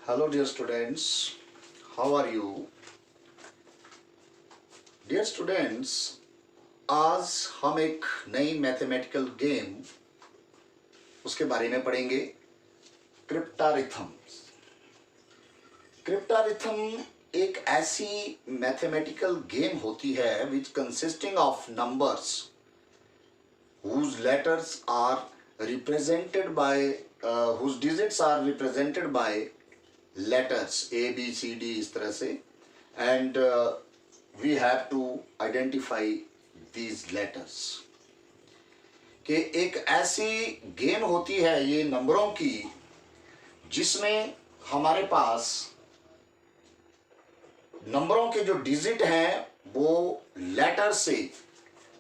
Hello dear students, how are you? Dear students, आज हम एक नई मैथमेटिकल गेम उसके बारे में पढ़ेंगे, क्रिप्टारिथम। क्रिप्टारिथम एक ऐसी मैथमेटिकल गेम होती है which consisting of numbers whose letters are represented by whose digits are represented by letters A, B, C, D इस तरह से, and we have to identify these letters। कि एक ऐसी गेम होती है ये नंबरों की जिसमें हमारे पास नंबरों के जो डिजिट हैं वो लेटर से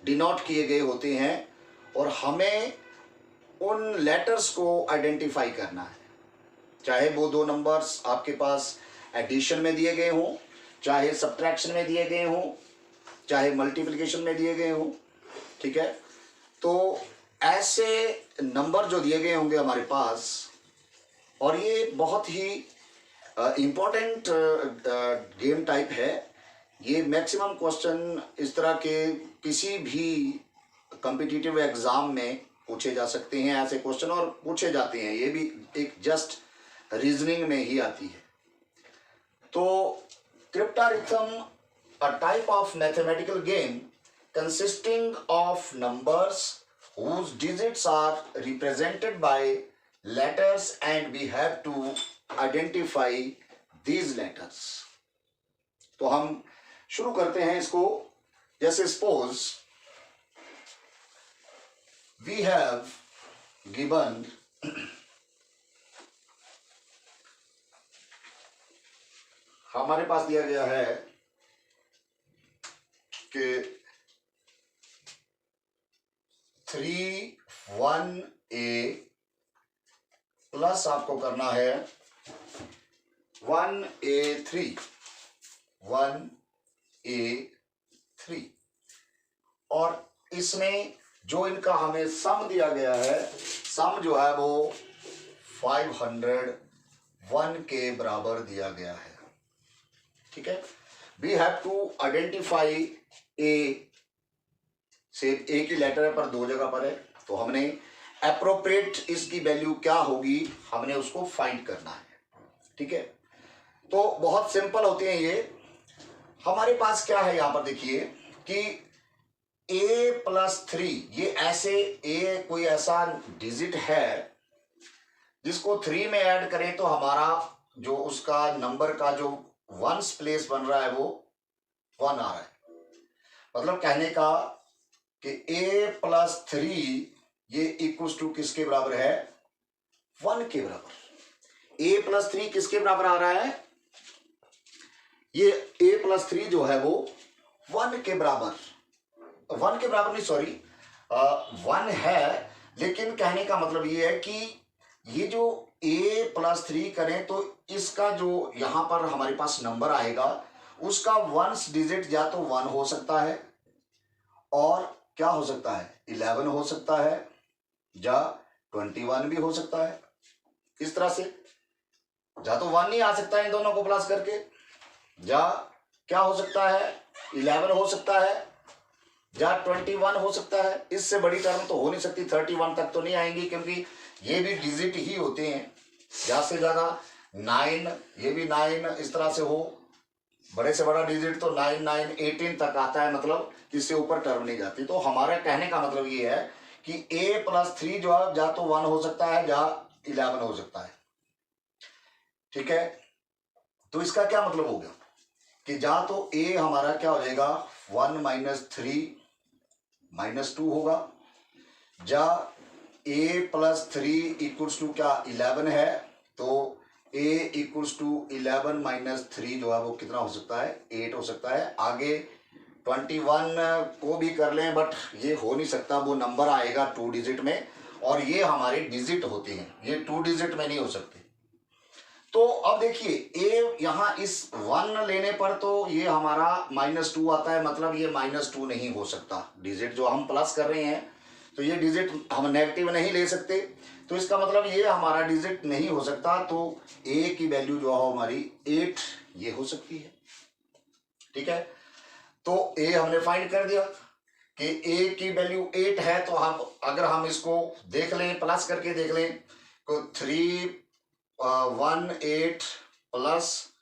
डिनोट किए गए होते हैं और हमें उन लेटर्स को आइडेंटिफाई करना है, चाहे वो दो नंबर्स आपके पास एडिशन में दिए गए हों, चाहे सब्ट्रैक्शन में दिए गए हों, चाहे मल्टीप्लिकेशन में दिए गए हों। ठीक है, तो ऐसे नंबर जो दिए गए होंगे हमारे पास, और ये बहुत ही इम्पोर्टेंट गेम टाइप है। ये मैक्सिमम क्वेश्चन इस तरह के किसी भी कॉम्पिटिटिव एग्जाम में पूछे जा सकते हैं, ऐसे क्वेश्चन और पूछे जाते हैं। ये भी एक जस्ट रीजनिंग में ही आती है। तो cryptarithm a type of mathematical game consisting of numbers whose digits are represented by letters and we have to identify these letters। तो हम शुरू करते हैं इसको। जैसे सपोज we have given हमारे पास दिया गया है कि 3(1)(a) प्लस आपको करना है 1(a)(3) और इसमें जो इनका हमें सम दिया गया है, सम जो है वो 501 के बराबर दिया गया है। ठीक है, we have to identify A से, ए की लेटर है पर दो जगह पर है, तो हमने एप्रोप्रिएट इसकी वैल्यू क्या होगी हमने उसको फाइंड करना है। ठीक है, तो बहुत सिंपल होते हैं ये। हमारे पास क्या है यहाँ पर देखिए कि a+3 ये ऐसे a कोई ऐसा डिजिट है जिसको 3 में ऐड करें तो हमारा जो उसका नंबर का जो वंस प्लेस बन रहा है वो 1 आ रहा है। मतलब कहने का कि a+3 ये इक्वल्स टू किसके बराबर है? 1 के बराबर। a+3 किसके बराबर आ रहा है? ये a+3 जो है वो 1 के बराबर, 1 के बराबर नहीं, सॉरी 1 है, लेकिन कहने का मतलब ये है कि ये जो a+3 करें तो इसका जो यहाँ पर हमारे पास नंबर आएगा उसका वंस डिजिट या तो 1 हो सकता है और क्या हो सकता है 11 हो सकता है या 21 भी हो सकता है। इस तरह से या तो 1 नहीं आ सकता है इन दोनों को प्लस करके, या क्या हो सकता है 11 हो सकता है या 21 हो सकता है। इससे बड़ी टर्म तो हो नहीं सकती, 31 तक तो नहीं आएंगी क्योंकि ये भी डिजिट ही होते हैं। ज्यादा से ज्यादा 9, ये भी 9 इस तरह से हो, बड़े से बड़ा डिजिट तो 9, 9, 18 तक आता है, मतलब इससे ऊपर टर्म नहीं जाती। तो हमारा कहने का मतलब ये है कि a+3 जो है या तो 1 हो सकता है या 11 हो सकता है। ठीक है, तो इसका क्या मतलब हो गया कि या तो a हमारा क्या हो जाएगा 1 - 3 - 2 होगा, या a+3 इक्वल्स टू क्या 11 है, तो a इक्वल्स टू 11 - 3 जो है वो कितना हो सकता है 8 हो सकता है। आगे 21 को भी कर लें बट ये हो नहीं सकता, वो नंबर आएगा 2 डिजिट में और ये हमारे डिजिट होते हैं, ये 2 डिजिट में नहीं हो सकते। तो अब देखिए a यहाँ इस 1 लेने पर तो ये हमारा -2 आता है, मतलब ये -2 नहीं हो सकता। डिजिट जो हम प्लस कर रहे हैं तो ये डिजिट हम नेगेटिव नहीं ले सकते, तो तो इसका मतलब ये हमारा डिजिट नहीं हो सकता, तो ए की वैल्यू जो है हमारी 8 ये हो सकती है। ठीक है, तो ए हमने फाइंड कर दिया कि ए की वैल्यू 8 है, तो हम अगर हम इसको देख लें, प्लस करके देख लें, तो 318 प्लस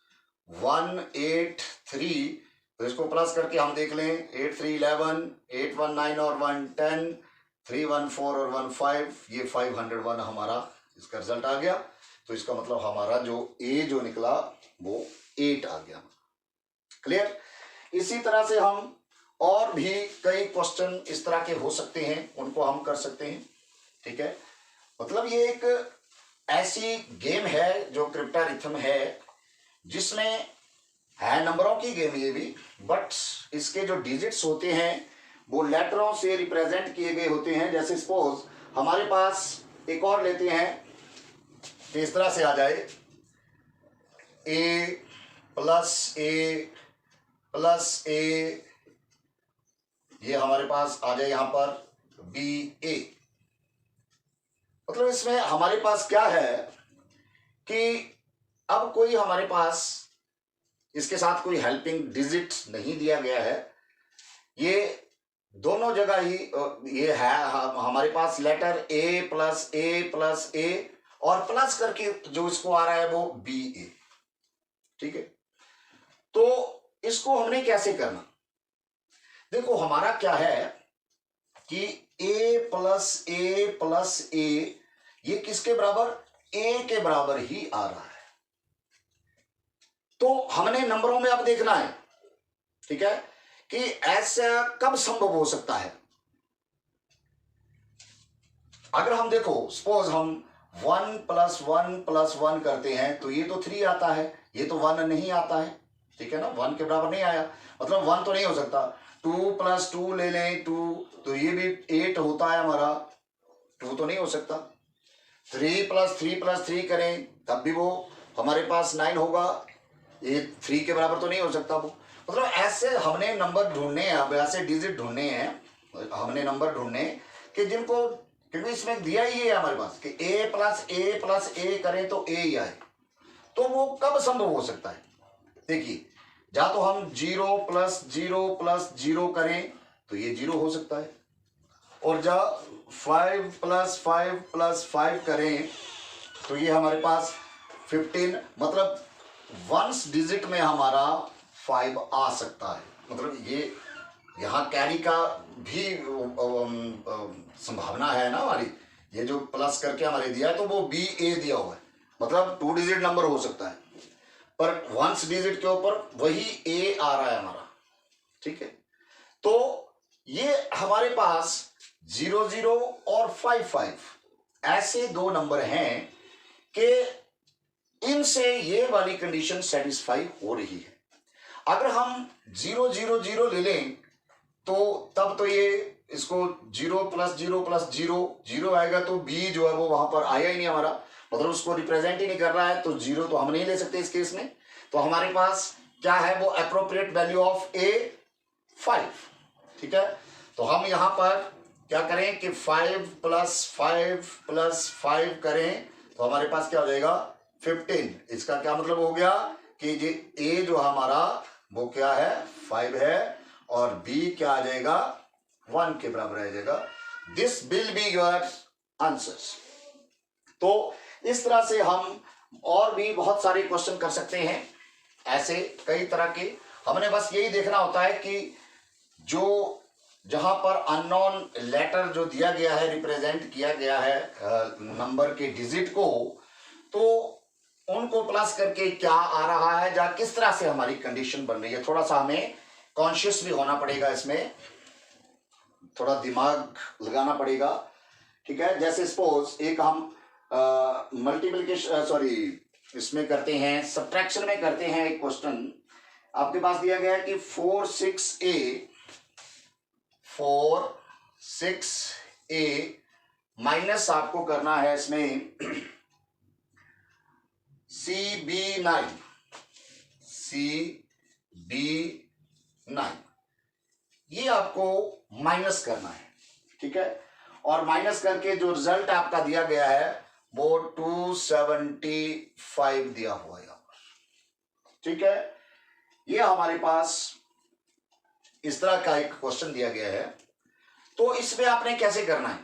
183, तो इसको प्लस करके हम देख लें, 8 3 11, 819 और 110, 314 और 15, ये 501 हमारा इसका रिजल्ट आ गया। तो इसका मतलब हमारा जो ए जो निकला वो 8 आ गया। क्लियर? इसी तरह से हम और भी कई क्वेश्चन इस तरह के हो सकते हैं, उनको हम कर सकते हैं। ठीक है, मतलब ये एक ऐसी गेम है जो क्रिप्टारिथम है, जिसमें है नंबरों की गेम ये भी, बट इसके जो डिजिट्स होते हैं वो लेटरों से रिप्रेजेंट किए गए होते हैं। जैसे सपोज हमारे पास एक और लेते हैं कि इस तरह से आ जाए, ए प्लस ए प्लस ए, ये हमारे पास आ जाए यहां पर बी ए। मतलब इसमें हमारे पास क्या है कि अब कोई हमारे पास इसके साथ कोई हेल्पिंग डिजिट नहीं दिया गया है, ये दोनों जगह ही ये है हमारे पास लेटर ए प्लस ए और प्लस करके जो इसको आ रहा है वो बी ए। ठीक है, तो इसको हमने कैसे करना, देखो हमारा क्या है कि ए प्लस ए ये किसके बराबर, ए के बराबर ही आ रहा है। तो हमने नंबरों में अब देखना है, ठीक है, कि ऐसा कब संभव हो सकता है। अगर हम देखो सपोज हम 1 + 1 करते हैं तो ये तो 3 आता है, ये तो 1 नहीं आता है। ठीक है ना, 1 के बराबर नहीं आया, मतलब 1 तो नहीं हो सकता। 2 + 2 ले लें 2, तो ये भी 8 होता है हमारा, 2 तो नहीं हो सकता। 3 + 3 करें तब भी वो हमारे पास 9 होगा, ये 3 के बराबर तो नहीं हो सकता वो। मतलब ऐसे हमने नंबर ढूंढने हैं, अब ऐसे डिजिट ढूंढने हैं, हमने नंबर ढूंढने कि जिनको, क्योंकि इसमें दिया ही है हमारे पास कि a+a+a करें तो a ही आए, तो वो कब संभव हो सकता है। देखिए, या तो हम 0 + 0 + 0 करें तो ये 0 हो सकता है, और जब 5 + 5 + 5 करें तो ये हमारे पास 15, मतलब वंस डिजिट में हमारा 5 आ सकता है। मतलब ये यहाँ कैरी का भी संभावना है ना हमारी, ये जो प्लस करके हमारे दिया है तो वो बी ए दिया हुआ है, मतलब 2 डिजिट नंबर हो सकता है, पर वंस डिजिट के ऊपर वही ए आ रहा है हमारा। ठीक है, तो ये हमारे पास 0 0 और 5 5 ऐसे 2 नंबर हैं कि इनसे ये वाली कंडीशन सेटिस्फाई हो रही है। अगर हम 0 0 0 ले लें तो तब तो ये इसको 0 + 0 + 0 0 आएगा, तो बी जो है वो वहां पर आया ही नहीं हमारा, मतलब उसको रिप्रेजेंट ही नहीं कर रहा है, तो 0 तो हम नहीं ले सकते इस केस में। तो हमारे पास क्या है, वो अप्रोप्रिएट वैल्यू ऑफ ए 5। ठीक है, तो हम यहां पर क्या करें कि 5 + 5 + 5 करें तो हमारे पास क्या हो जाएगा 15। इसका क्या मतलब हो गया कि ये ए जो हमारा वो क्या है 5 है, और बी क्या आ जाएगा 1 के बराबर आ जाएगा। This will be your answers. तो इस तरह से हम और भी बहुत सारे क्वेश्चन कर सकते हैं, ऐसे कई तरह के। हमने बस यही देखना होता है कि जो जहां पर अननोन लेटर जो दिया गया है, रिप्रेजेंट किया गया है नंबर के डिजिट को, तो उनको प्लस करके क्या आ रहा है या किस तरह से हमारी कंडीशन बन रही है। थोड़ा सा हमें कॉन्शियस भी होना पड़ेगा, इसमें थोड़ा दिमाग लगाना पड़ेगा। ठीक है, जैसे सपोज एक हम मल्टीप्लिकेशन इसमें करते हैं, सब्ट्रैक्शन में करते हैं। एक क्वेश्चन आपके पास दिया गया है कि 4 6a माइनस आपको करना है इसमें CB9 ये आपको माइनस करना है। ठीक है, और माइनस करके जो रिजल्ट आपका दिया गया है वो 275 दिया हुआ है यहां पर। ठीक है, ये हमारे पास इस तरह का एक क्वेश्चन दिया गया है। तो इसमें आपने कैसे करना है,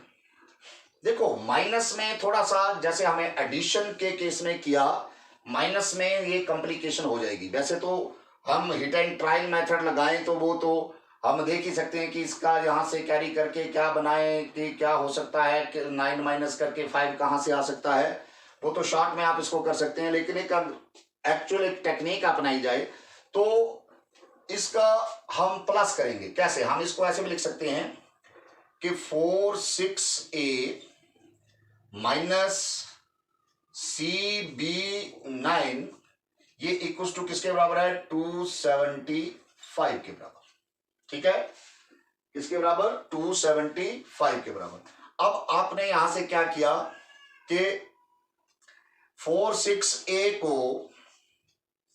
देखो माइनस में थोड़ा सा, जैसे हमें एडिशन के केस में किया, माइनस में ये कॉम्प्लिकेशन हो जाएगी। वैसे तो हम हिट एंड ट्रायल मेथड लगाएं तो वो तो हम देख ही सकते हैं कि इसका यहां से कैरी करके क्या बनाए कि क्या हो सकता है कि 9 माइनस करके 5 कहां से आ सकता है, वो तो शॉर्ट में आप इसको कर सकते हैं। लेकिन एक एक्चुअल एक टेक्निक अपनाई जाए तो इसका हम प्लस करेंगे। कैसे, हम इसको ऐसे भी लिख सकते हैं कि 4/6 माइनस CB9 ये इक्वल टू किसके बराबर है, 275 के बराबर। ठीक है, किसके बराबर, 275 के बराबर। अब आपने यहां से क्या किया कि 4/6 को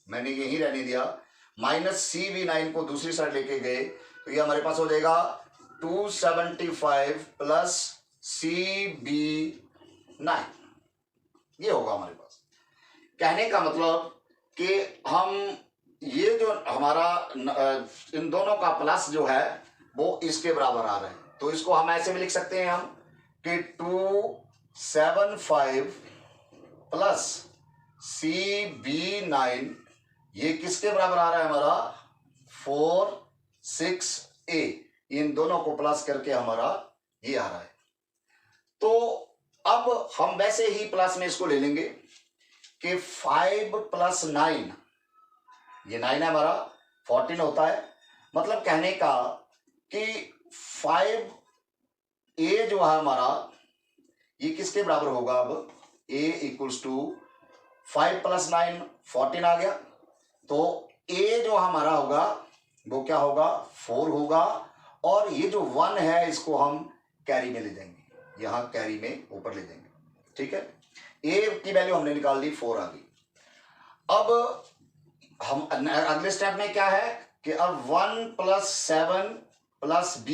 मैंने यही रहने दिया, माइनस CB9 को दूसरी साइड लेके गए, तो ये हमारे पास हो जाएगा 275 प्लस CB9, ये होगा हमारे पास। कहने का मतलब कि हम ये जो हमारा इन दोनों का प्लस जो है वो इसके बराबर आ रहा है, तो इसको हम ऐसे भी लिख सकते हैं हम कि 275 प्लस CB9 ये किसके बराबर आ रहा है हमारा, 4/6 इन दोनों को प्लस करके हमारा ये आ रहा है। तो अब हम वैसे ही प्लस में इसको ले लेंगे कि 5 + 9, ये 9 है हमारा, 14 होता है। मतलब कहने का कि 5A जो है हमारा ये किसके बराबर होगा, अब A = 5 + 9 14 आ गया, तो A जो हमारा होगा वो क्या होगा, 4 होगा। और ये जो 1 है इसको हम कैरी में ले जाएंगे, यहां कैरी में ऊपर ले जाएंगे। ठीक है, A की वैल्यू हमने निकाल दी, 4 आ गई। अब हम अगले स्टेप में क्या है कि अब 1 + 7 + B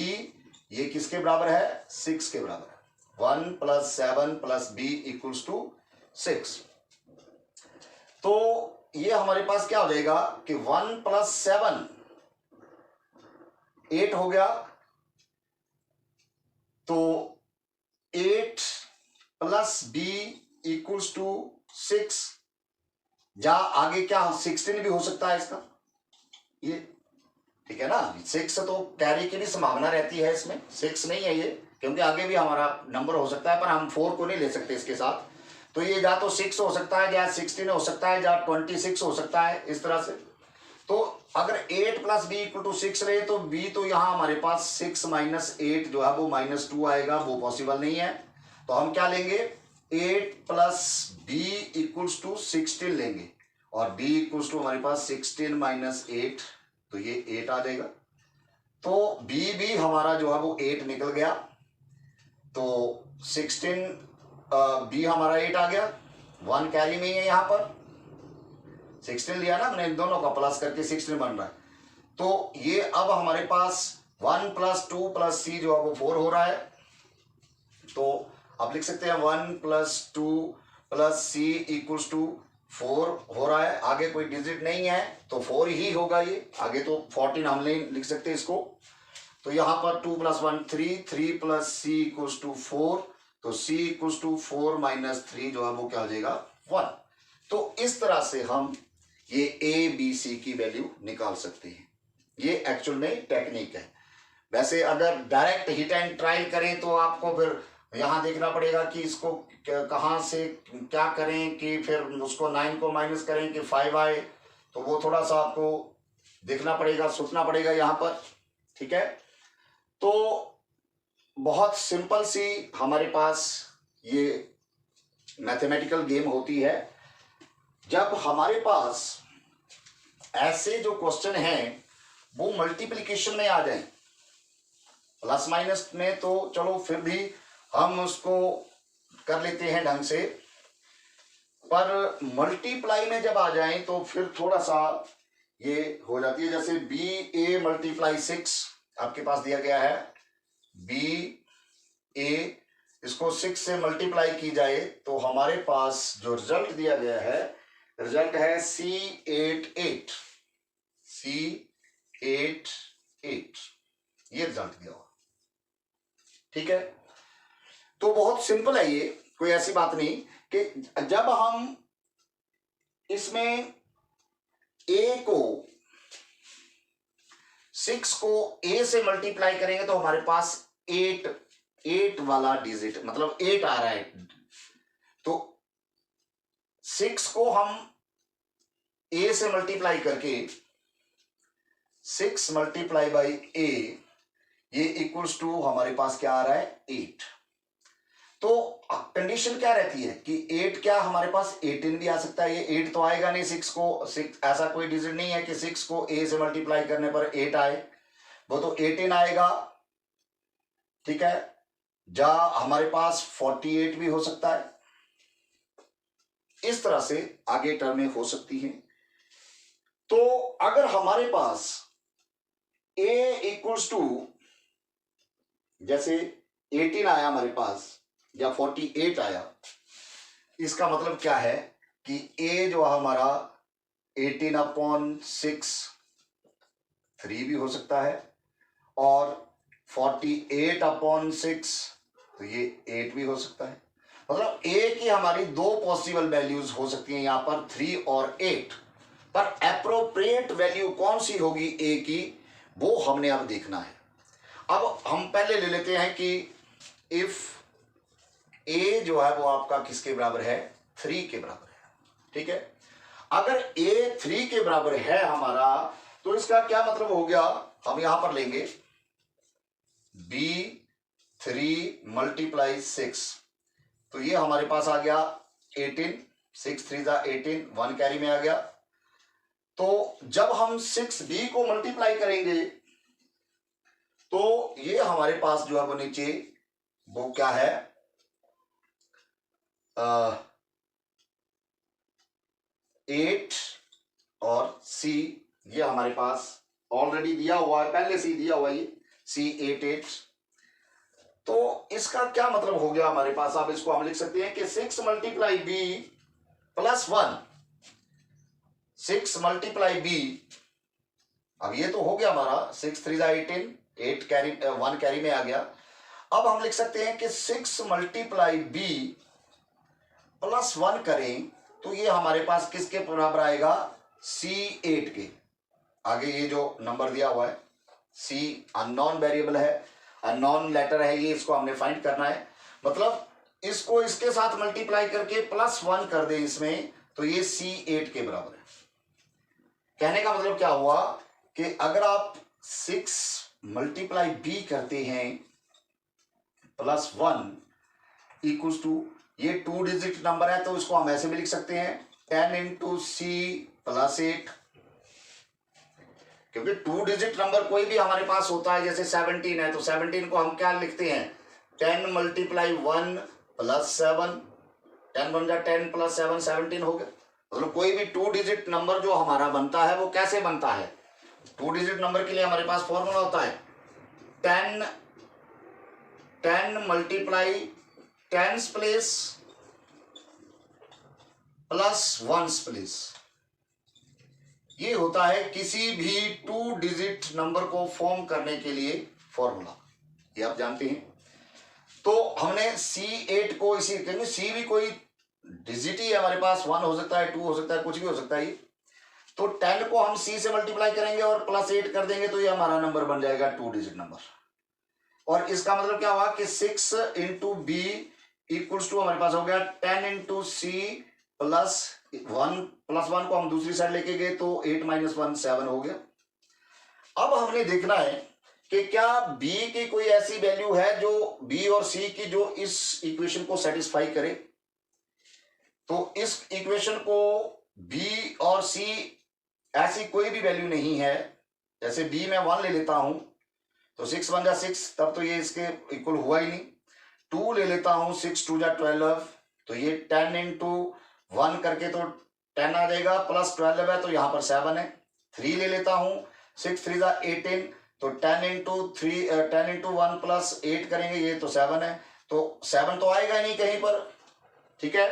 ये किसके बराबर है, 6 के बराबर है। 1 + 7 + B = 6। तो ये हमारे पास क्या हो जाएगा कि 1 + 7 8 हो गया, तो 8 + B = 6। जा आगे क्या 16 भी हो सकता है इसका, ये ठीक है ना। 6 तो कैरी की भी संभावना रहती है इसमें, 6 नहीं है ये, क्योंकि आगे भी हमारा नंबर हो सकता है, पर हम 4 को नहीं ले सकते इसके साथ। तो ये या तो 6 हो सकता है, या 16 हो सकता है, या 26 हो सकता है, इस तरह से। तो अगर 8 + B = 6 रहे तो B तो यहाँ हमारे पास 6 - 8 जो है वो -2 आएगा, वो पॉसिबल नहीं है। तो हम क्या लेंगे, 8 + B = 16 लेंगे, और B = हमारे पास 16 - 8, तो ये 8 आ जाएगा। तो B भी हमारा जो है वो 8 निकल गया, तो 16 B हमारा 8 आ गया, 1 कैरी में ही है, यहाँ पर 16 लिया ना हमने, इन दोनों का प्लस करके 16 बन रहा है। तो ये अब हमारे पास 1 + 2 + C जो है वो 4 हो रहा है। तो आप लिख सकते हैं 1 + 2 + C = 4 हो रहा है। आगे कोई डिजिट नहीं है तो 4 ही होगा, ये आगे तो 14 हम नहीं लिख सकते इसको। तो यहाँ पर 2 + 1 3, 3 + C = 4, तो C = 4 - 3 जो है वो क्या हो जाएगा, 1। तो इस तरह से हम ये ABC की वैल्यू निकाल सकते हैं। ये एक्चुअल में टेक्निक है। वैसे अगर डायरेक्ट हिट एंड ट्रायल करें तो आपको फिर यहाँ देखना पड़ेगा कि इसको कहाँ से क्या करें कि फिर उसको 9 को माइनस करें कि 5 आए, तो वो थोड़ा सा आपको देखना पड़ेगा, सोचना पड़ेगा यहाँ पर। ठीक है, तो बहुत सिंपल सी हमारे पास ये मैथमेटिकल गेम होती है। जब हमारे पास ऐसे जो क्वेश्चन हैं वो मल्टीप्लिकेशन में आ जाएं, प्लस माइनस में तो चलो फिर भी हम उसको कर लेते हैं ढंग से, पर मल्टीप्लाई में जब आ जाएं तो फिर थोड़ा सा ये हो जाती है। जैसे BA × 6 आपके पास दिया गया है, BA इसको 6 से मल्टीप्लाई की जाए तो हमारे पास जो रिजल्ट दिया गया है, रिजल्ट है C88, C88, ये रिजल्ट दिया हुआ। ठीक है, तो बहुत सिंपल है ये, कोई ऐसी बात नहीं कि जब हम इसमें a को 6 को a से मल्टीप्लाई करेंगे तो हमारे पास 8 वाला डिजिट मतलब 8 आ रहा है। तो 6 को हम a से मल्टीप्लाई करके 6 मल्टीप्लाई बाई a, ये इक्वल्स टू हमारे पास क्या आ रहा है 8। तो कंडीशन क्या रहती है कि 8 क्या हमारे पास 18 भी आ सकता है। ये 8 तो आएगा नहीं 6 को, 6 ऐसा कोई डिजिट नहीं है कि 6 को a से मल्टीप्लाई करने पर 8 आए, वो तो 18 आएगा। ठीक है, जा हमारे पास 48 भी हो सकता है। इस तरह से आगे टर्में हो सकती हैं। तो अगर हमारे पास a इक्वल्स टू जैसे 18 आया हमारे पास या 48 आया, इसका मतलब क्या है कि a जो हमारा 18/6 3 भी हो सकता है और 48/6 तो ये 8 भी हो सकता है। मतलब a की हमारी दो पॉसिबल वैल्यूज हो सकती हैं यहां पर 3 और 8, पर एप्रोप्रिएट वैल्यू कौन सी होगी a की, वो हमने अब देखना है। अब हम पहले ले लेते हैं कि इफ a जो है वो आपका किसके बराबर है 3 के बराबर है। ठीक है, अगर a 3 के बराबर है हमारा, तो इसका क्या मतलब हो गया, हम यहां पर लेंगे b3 मल्टीप्लाई 6, तो ये हमारे पास आ गया 18, 6 3 18, 1 कैरी में आ गया। तो जब हम 6b को मल्टीप्लाई करेंगे तो ये हमारे पास जो है वो नीचे वो क्या है 8 और c, ये हमारे पास ऑलरेडी दिया हुआ है, पहले से ही दिया हुआ है ये C88। तो इसका क्या मतलब हो गया हमारे पास, अब इसको हम लिख सकते हैं कि 6 multiply b plus 1, 6 multiply b, अब ये तो हो गया हमारा 6 3 18, 8 कैरी 1 कैरी में आ गया। अब हम लिख सकते हैं कि 6 मल्टीप्लाई b प्लस 1 करें तो ये हमारे पास किसके बराबर आएगा C8 के। आगे ये जो नंबर दिया हुआ है C अननोन वेरिएबल है, अननोन लेटर है, ये इसको हमने फाइंड करना है। मतलब इसको इसके साथ मल्टीप्लाई करके प्लस 1 कर दे इसमें तो ये C8 के बराबर है। कहने का मतलब क्या हुआ कि अगर आप 6 मल्टीप्लाई b करते हैं प्लस 1 इक्वल्स टू, ये 2 डिजिट नंबर है तो इसको हम ऐसे भी लिख सकते हैं 10 इंटू c प्लस 8, क्योंकि 2 डिजिट नंबर कोई भी हमारे पास होता है, जैसे 17 है तो 17 को हम क्या लिखते हैं 10 मल्टीप्लाई 1 प्लस 7, 10 बन जा 10 प्लस 7 17 हो गया। मतलब कोई भी 2 डिजिट नंबर जो हमारा बनता है वो कैसे बनता है, 2 डिजिट नंबर के लिए हमारे पास फॉर्मूला होता है 10 multiply 10s place plus 1s place, ये होता है किसी भी 2 डिजिट नंबर को फॉर्म करने के लिए फॉर्मूला, ये आप जानते हैं। तो हमने C8 को इसी, क्योंकि C भी कोई डिजिट ही है हमारे पास, 1 हो सकता है 2 हो सकता है कुछ भी हो सकता है ये। तो 10 को हम C से मल्टीप्लाई करेंगे और प्लस 8 कर देंगे तो ये हमारा नंबर बन जाएगा 2 डिजिट नंबर। और इसका मतलब क्या हुआ कि 6 इंटू b इक्वल्स टू हमारे पास हो गया 10 इंटू c प्लस 1, प्लस 1 को हम दूसरी साइड लेके गए तो 8 माइनस 1 7 हो गया। अब हमने देखना है कि क्या b की कोई ऐसी वैल्यू है जो b और c की जो इस इक्वेशन को सेटिस्फाई करे। तो इस इक्वेशन को b और c ऐसी कोई भी वैल्यू नहीं है। जैसे b में 1 ले लेता हूं तो 6 बन जा 6, तब तो ये इसके इक्वल हुआ ही नहीं। 2 ले लेता हूं 6 2 जा 12, तो ये 10 इंटू 1 करके तो 10 आ जाएगा, प्लस 12 है तो यहाँ पर 7 है। 3 ले लेता हूं 6 3 जा 18, तो 10 इंटू 1 प्लस 8 करेंगे ये तो 7 है, तो 7 तो आएगा ही नहीं कहीं पर, ठीक है।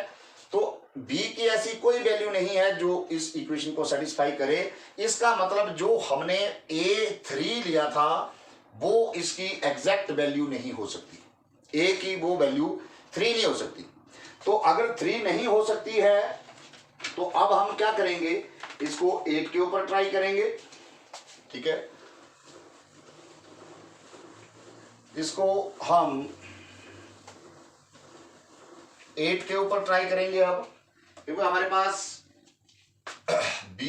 तो b की ऐसी कोई वैल्यू नहीं है जो इस इक्वेशन को सेटिस्फाई करे। इसका मतलब जो हमने a3 लिया था वो इसकी एग्जैक्ट वैल्यू नहीं हो सकती, a की वो वैल्यू 3 नहीं हो सकती। तो अगर 3 नहीं हो सकती है तो अब हम क्या करेंगे, इसको 8 के ऊपर ट्राई करेंगे, ठीक है। इसको हम 8 के ऊपर ट्राई करेंगे अब, क्योंकि हमारे पास b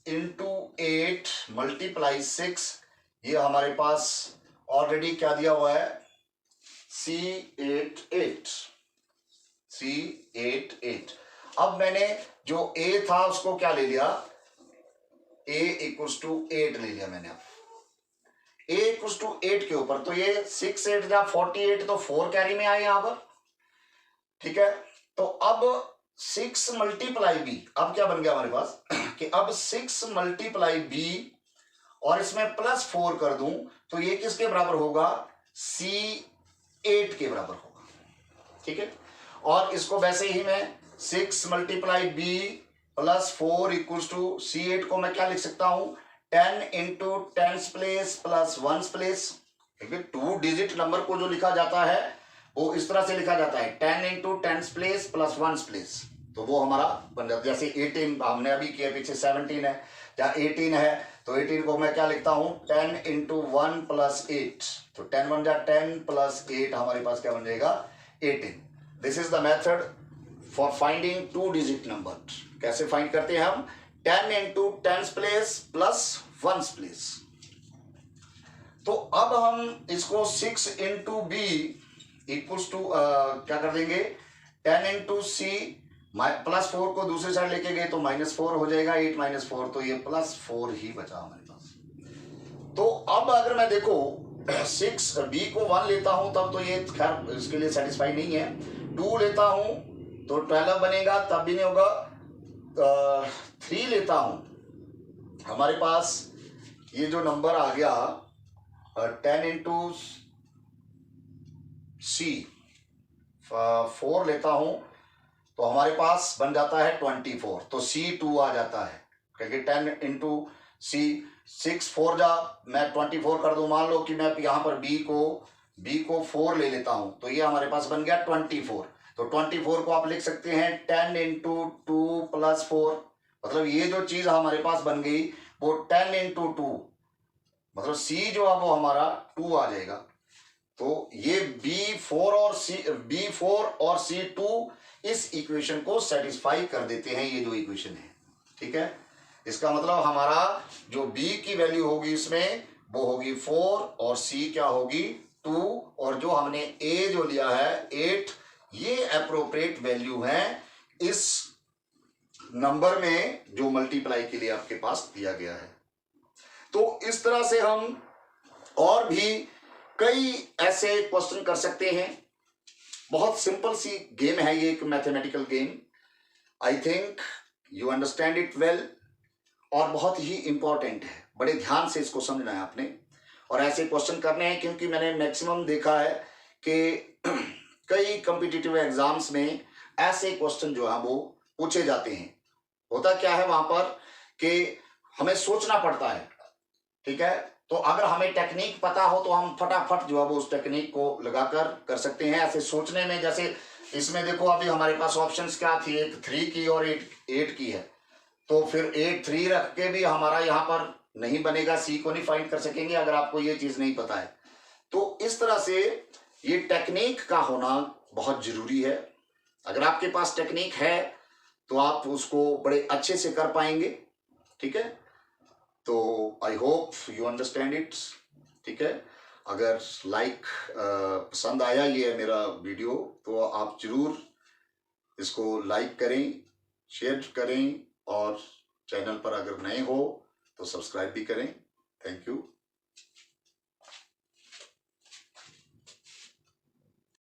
इंटू 8 मल्टीप्लाई 6, ये हमारे पास ऑलरेडी क्या दिया हुआ है, C88। अब मैंने जो a था उसको क्या ले लिया, a इक्वल्स टू 8 ले लिया मैंने। अब a इक्वल्स टू 8 के ऊपर तो ये 6 8 जा 48, तो 4 कैरी में आए यहां पर, ठीक है। तो अब 6 मल्टीप्लाई बी, अब क्या बन गया हमारे पास कि अब 6 मल्टीप्लाई बी और इसमें +4 कर दूं तो ये किसके बराबर होगा, C8 के बराबर होगा, ठीक है। और इसको वैसे ही मैं 6 multiply B +4 equals to C8 को मैं क्या लिख सकता हूं, 10 into 10s place plus 1s place, क्योंकि 2 डिजिट नंबर को जो लिखा जाता है वो इस तरह से लिखा जाता है 10 into 10s place plus 1s place, तो वो हमारा बन जाता है। जैसे 18 हमने अभी किया, पीछे 17 है या 18 है, तो 18 को मैं क्या लिखता हूं, 10 इंटू 1 प्लस 8, तो 10 बन जा 10 प्लस 8, हमारे पास क्या बन जाएगा 18। This is the method for finding 2 digit number. कैसे फाइंड करते हैं हम, 10 into 10s place plus 1s place. तो अब हम इसको 6 इंटू बी इक्वल्स टू क्या कर देंगे, 10 इंटू सी +4 को दूसरी साइड लेके गए तो -4 हो जाएगा, 8 - 4, तो ये +4 ही बचा हमारे पास। तो अब अगर मैं देखो 6 बी को 1 लेता हूं तब तो ये खैर इसके लिए सेटिस्फाई नहीं है, 2 लेता हूं तो 12 बनेगा, तब भी नहीं होगा, 3 लेता हूं, हमारे पास ये जो नंबर आ गया 10 इंटू सी 4 लेता हूं तो हमारे पास बन जाता है 24, तो C2 आ जाता है, क्योंकि 10 इंटू सी 6 4 जा मैं 24 कर दूं, मान लो कि मैं यहां पर B को 4 ले लेता हूं तो ये हमारे पास बन गया 24। तो 24 को आप लिख सकते हैं 10 इंटू 2 प्लस 4, मतलब ये जो चीज हमारे पास बन गई वो 10 इंटू 2, मतलब C जो है वो हमारा 2 आ जाएगा। तो ये B4 और C2 इस इक्वेशन को सेटिस्फाई कर देते हैं, ये जो इक्वेशन है, ठीक है। इसका मतलब हमारा जो B की वैल्यू होगी इसमें वो होगी 4 और C क्या होगी 2, और जो हमने A जो लिया है 8, ये अप्रोप्रिएट वैल्यू है इस नंबर में जो मल्टीप्लाई के लिए आपके पास दिया गया है। तो इस तरह से हम और भी कई ऐसे क्वेश्चन कर सकते हैं। बहुत सिंपल सी गेम है ये, एक mathematical game. I think you understand it well, और बहुत ही इंपॉर्टेंट है, बड़े ध्यान से इसको समझना है आपने और ऐसे क्वेश्चन करने हैं, क्योंकि मैंने मैक्सिमम देखा है कि कई कॉम्पिटिटिव एग्जाम्स में ऐसे क्वेश्चन जो है वो पूछे जाते हैं। होता क्या है वहां पर कि हमें सोचना पड़ता है, ठीक है। तो अगर हमें टेक्निक पता हो तो हम फटाफट जो है वो उस टेक्निक को लगाकर कर सकते हैं ऐसे सोचने में। जैसे इसमें देखो अभी हमारे पास ऑप्शंस क्या थी, एक 3 की और 8 की है, तो फिर 8 3 रख के भी हमारा यहाँ पर नहीं बनेगा, सी को नहीं फाइंड कर सकेंगे अगर आपको ये चीज नहीं पता है। तो इस तरह से ये टेक्निक का होना बहुत जरूरी है। अगर आपके पास टेक्निक है तो आप उसको बड़े अच्छे से कर पाएंगे, ठीक है। तो I hope you understand it, ठीक है। अगर पसंद आया ये मेरा वीडियो तो आप जरूर इसको लाइक करें, शेयर करें, और चैनल पर अगर नए हो तो सब्सक्राइब भी करें। Thank you.